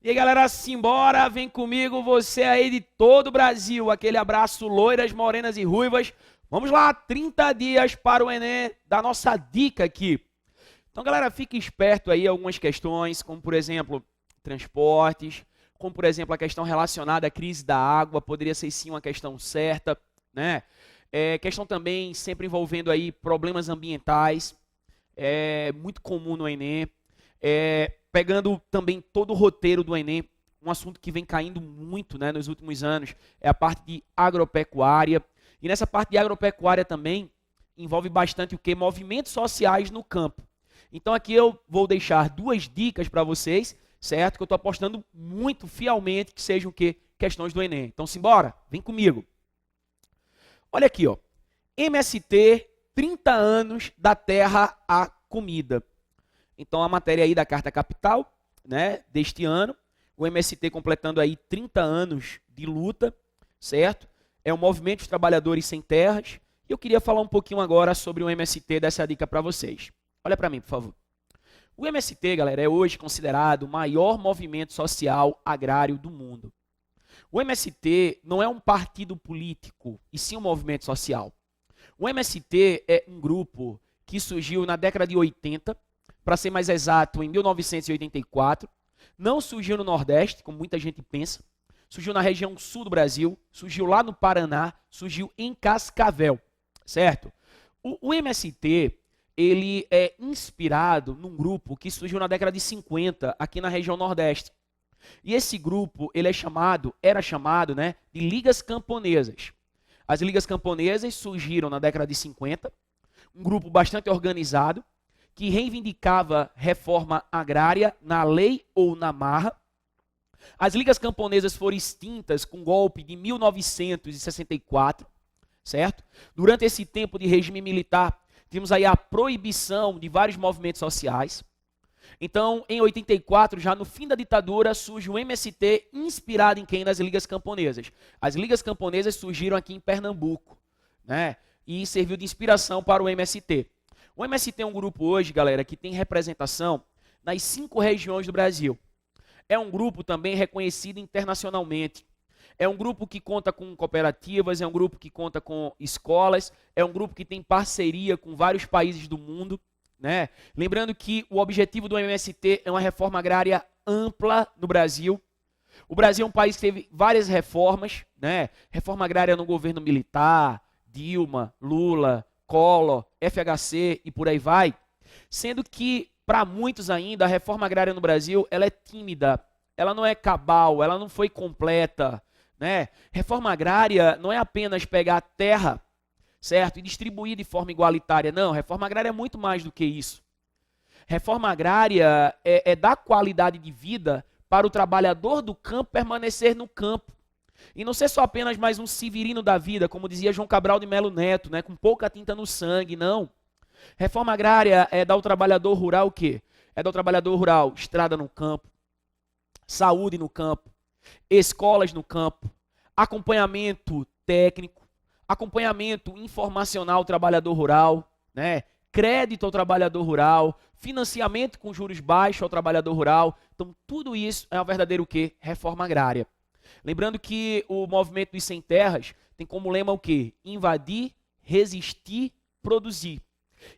E aí, galera, simbora, vem comigo, você aí de todo o Brasil. Aquele abraço, loiras, morenas e ruivas. Vamos lá, 30 dias para o Enem, da nossa dica aqui. Então, galera, fique esperto aí algumas questões, como por exemplo, transportes, como por exemplo a questão relacionada à crise da água, poderia ser sim uma questão certa, né? Questão também sempre envolvendo aí problemas ambientais, é muito comum no Enem. Pegando também todo o roteiro do Enem, um assunto que vem caindo muito, né, nos últimos anos, é a parte de agropecuária. E nessa parte de agropecuária também envolve bastante o quê? Movimentos sociais no campo. Então aqui eu vou deixar duas dicas para vocês, certo? Que eu estou apostando muito fielmente que sejam o quê? Questões do Enem. Então simbora, vem comigo. Olha aqui, ó. MST, 30 anos da terra à comida. Então a matéria aí da Carta Capital, né, deste ano, o MST completando aí 30 anos de luta, certo? É o Movimento dos Trabalhadores Sem Terras. E eu queria falar um pouquinho agora sobre o MST, dessa dica para vocês. Olha para mim, por favor. O MST, galera, é hoje considerado o maior movimento social agrário do mundo. O MST não é um partido político, e sim um movimento social. O MST é um grupo que surgiu na década de 80, para ser mais exato, em 1984. Não surgiu no Nordeste, como muita gente pensa. Surgiu na região sul do Brasil, surgiu lá no Paraná, surgiu em Cascavel, certo? O MST, ele é inspirado num grupo que surgiu na década de 50, aqui na região Nordeste. E esse grupo, ele era chamado, né, de Ligas Camponesas. As Ligas Camponesas surgiram na década de 50, um grupo bastante organizado, que reivindicava reforma agrária na lei ou na marra. As ligas camponesas foram extintas com o golpe de 1964, certo? Durante esse tempo de regime militar, tivemos aí a proibição de vários movimentos sociais. Então, em 84, já no fim da ditadura, surge o MST, inspirado em quem? Nas ligas camponesas. As ligas camponesas surgiram aqui em Pernambuco, né? E serviu de inspiração para o MST. O MST é um grupo hoje, galera, que tem representação nas 5 regiões do Brasil. É um grupo também reconhecido internacionalmente. É um grupo que conta com cooperativas, é um grupo que conta com escolas, é um grupo que tem parceria com vários países do mundo, né? Lembrando que o objetivo do MST é uma reforma agrária ampla no Brasil. O Brasil é um país que teve várias reformas, né? Reforma agrária no governo militar, Dilma, Lula, Collor, FHC e por aí vai, sendo que para muitos ainda a reforma agrária no Brasil ela é tímida, ela não é cabal, ela não foi completa, né? Reforma agrária não é apenas pegar a terra, certo, e distribuir de forma igualitária, não. Reforma agrária é muito mais do que isso. Reforma agrária é dar qualidade de vida para o trabalhador do campo permanecer no campo. E não ser só apenas mais um severino da vida, como dizia João Cabral de Melo Neto, né, com pouca tinta no sangue, não. Reforma agrária é dar ao trabalhador rural o quê? É dar ao trabalhador rural estrada no campo, saúde no campo, escolas no campo, acompanhamento técnico, acompanhamento informacional ao trabalhador rural, né, crédito ao trabalhador rural, financiamento com juros baixos ao trabalhador rural. Então, tudo isso é uma verdadeira o quê? Reforma agrária. Lembrando que o movimento dos sem terras tem como lema o quê? Invadir, resistir, produzir.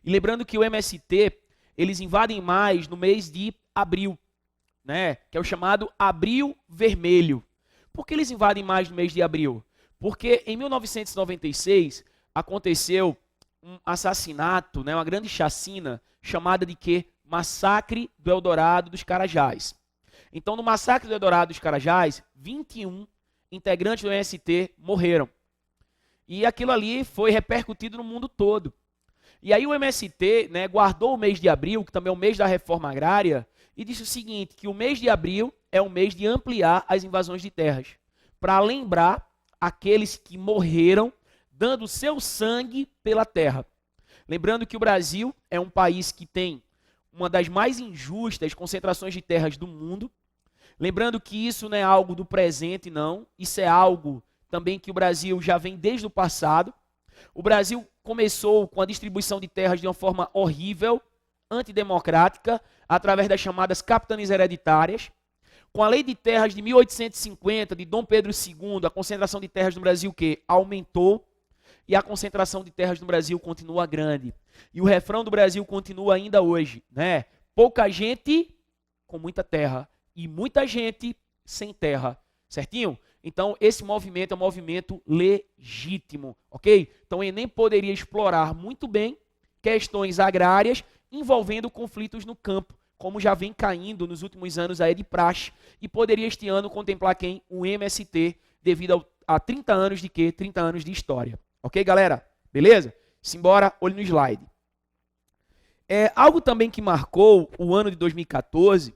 E lembrando que o MST, eles invadem mais no mês de abril, né? Que é o chamado Abril Vermelho. Por que eles invadem mais no mês de abril? Porque em 1996 aconteceu um assassinato, né? Uma grande chacina chamada de quê? Massacre do Eldorado dos Carajás. Então, no massacre do Eldorado dos Carajás, 21 integrantes do MST morreram. E aquilo ali foi repercutido no mundo todo. E aí o MST, né, guardou o mês de abril, que também é o mês da reforma agrária, e disse o seguinte, que o mês de abril é o mês de ampliar as invasões de terras, para lembrar aqueles que morreram dando seu sangue pela terra. Lembrando que o Brasil é um país que tem uma das mais injustas concentrações de terras do mundo. Lembrando que isso não é algo do presente, não. Isso é algo também que o Brasil já vem desde o passado. O Brasil começou com a distribuição de terras de uma forma horrível, antidemocrática, através das chamadas capitanias hereditárias. Com a lei de terras de 1850, de Dom Pedro II, a concentração de terras no Brasil que aumentou e a concentração de terras no Brasil continua grande. E o refrão do Brasil continua ainda hoje, né? Pouca gente com muita terra e muita gente sem terra, certinho? Então, esse movimento é um movimento legítimo, ok? Então, o Enem poderia explorar muito bem questões agrárias envolvendo conflitos no campo, como já vem caindo nos últimos anos aí de praxe, e poderia este ano contemplar quem? O MST, devido a 30 anos de quê? 30 anos de história. Ok, galera? Beleza? Simbora, olho no slide. Algo também que marcou o ano de 2014,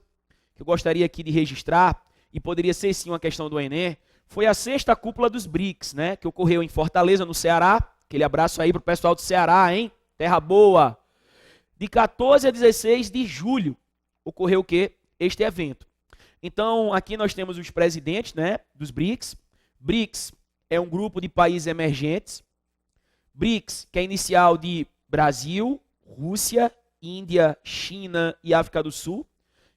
que eu gostaria aqui de registrar, e poderia ser sim uma questão do Enem, foi a 6ª cúpula dos BRICS, né? Que ocorreu em Fortaleza, no Ceará. Aquele abraço aí pro pessoal do Ceará, hein? Terra boa! De 14 a 16 de julho ocorreu o quê? Este evento. Então, aqui nós temos os presidentes, né, dos BRICS. BRICS é um grupo de países emergentes. BRICS, que é inicial de Brasil, Rússia, Índia, China e África do Sul,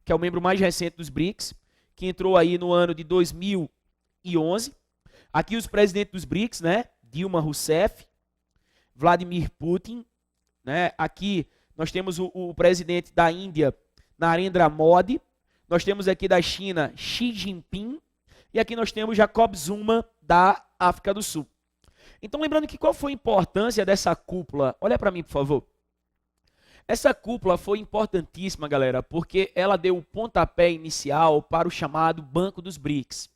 que é o membro mais recente dos BRICS, que entrou aí no ano de 2011. Aqui os presidentes dos BRICS, né, Dilma Rousseff, Vladimir Putin, né, aqui nós temos o presidente da Índia, Narendra Modi, nós temos aqui da China, Xi Jinping, e aqui nós temos Jacob Zuma, da África do Sul. Então, lembrando que qual foi a importância dessa cúpula? Olha para mim, por favor. Essa cúpula foi importantíssima, galera, porque ela deu o pontapé inicial para o chamado Banco dos BRICS.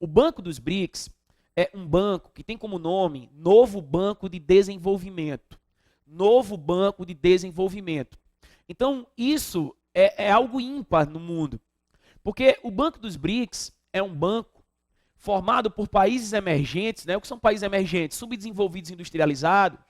O Banco dos BRICS é um banco que tem como nome Novo Banco de Desenvolvimento. Novo Banco de Desenvolvimento. Então, isso é algo ímpar no mundo, porque o Banco dos BRICS é um banco formado por países emergentes, né? O que são países emergentes? Subdesenvolvidos, industrializados.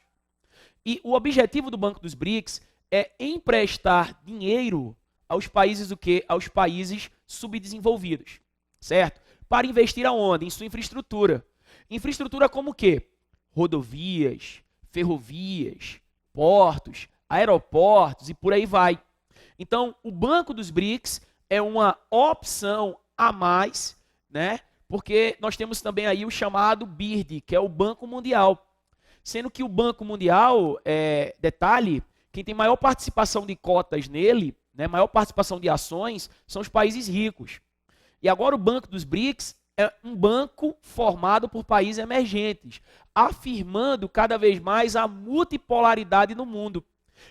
E o objetivo do Banco dos BRICS é emprestar dinheiro aos países o quê? Aos países subdesenvolvidos, certo? Para investir aonde? Em sua infraestrutura. Infraestrutura como o quê? Rodovias, ferrovias, portos, aeroportos e por aí vai. Então, o Banco dos BRICS é uma opção a mais, né? Porque nós temos também aí o chamado BIRD, que é o Banco Mundial. Sendo que o Banco Mundial, detalhe, quem tem maior participação de cotas nele, né, maior participação de ações, são os países ricos. E agora o Banco dos BRICS é um banco formado por países emergentes, afirmando cada vez mais a multipolaridade no mundo,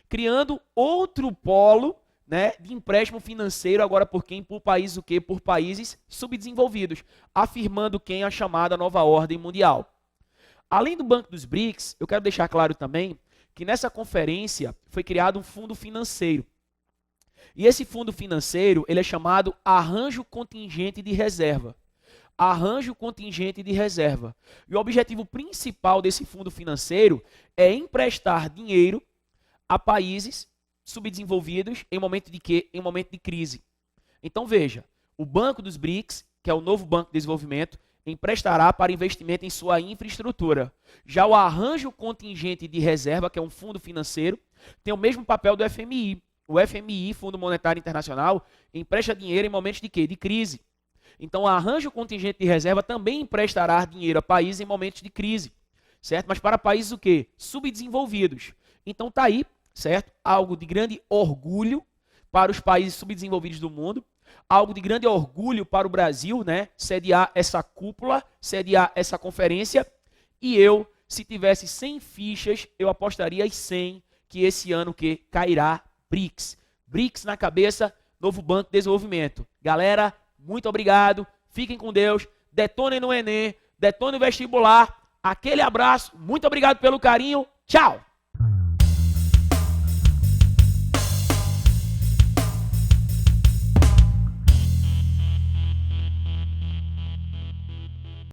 criando outro polo, né, de empréstimo financeiro agora por quem? Por países o quê? Por países subdesenvolvidos, afirmando quem? A chamada nova ordem mundial. Além do Banco dos BRICS, eu quero deixar claro também que nessa conferência foi criado um fundo financeiro. E esse fundo financeiro, ele é chamado Arranjo Contingente de Reserva. Arranjo Contingente de Reserva. E o objetivo principal desse fundo financeiro é emprestar dinheiro a países subdesenvolvidos em momento de quê? Em momento de crise. Então veja, o Banco dos BRICS, que é o novo Banco de Desenvolvimento, emprestará para investimento em sua infraestrutura. Já o Arranjo Contingente de Reserva, que é um fundo financeiro, tem o mesmo papel do FMI. O FMI, Fundo Monetário Internacional, empresta dinheiro em momentos de quê? De crise. Então, o Arranjo Contingente de Reserva também emprestará dinheiro a países em momentos de crise, certo? Mas para países o quê? Subdesenvolvidos. Então, tá aí, certo? Algo de grande orgulho para os países subdesenvolvidos do mundo, algo de grande orgulho para o Brasil, né? Sediar essa cúpula, sediar essa conferência. E eu, se tivesse 100 fichas, eu apostaria as 100 que esse ano que cairá BRICS. BRICS na cabeça, novo Banco de Desenvolvimento. Galera, muito obrigado. Fiquem com Deus. Detonem no Enem, detonem no vestibular. Aquele abraço. Muito obrigado pelo carinho. Tchau.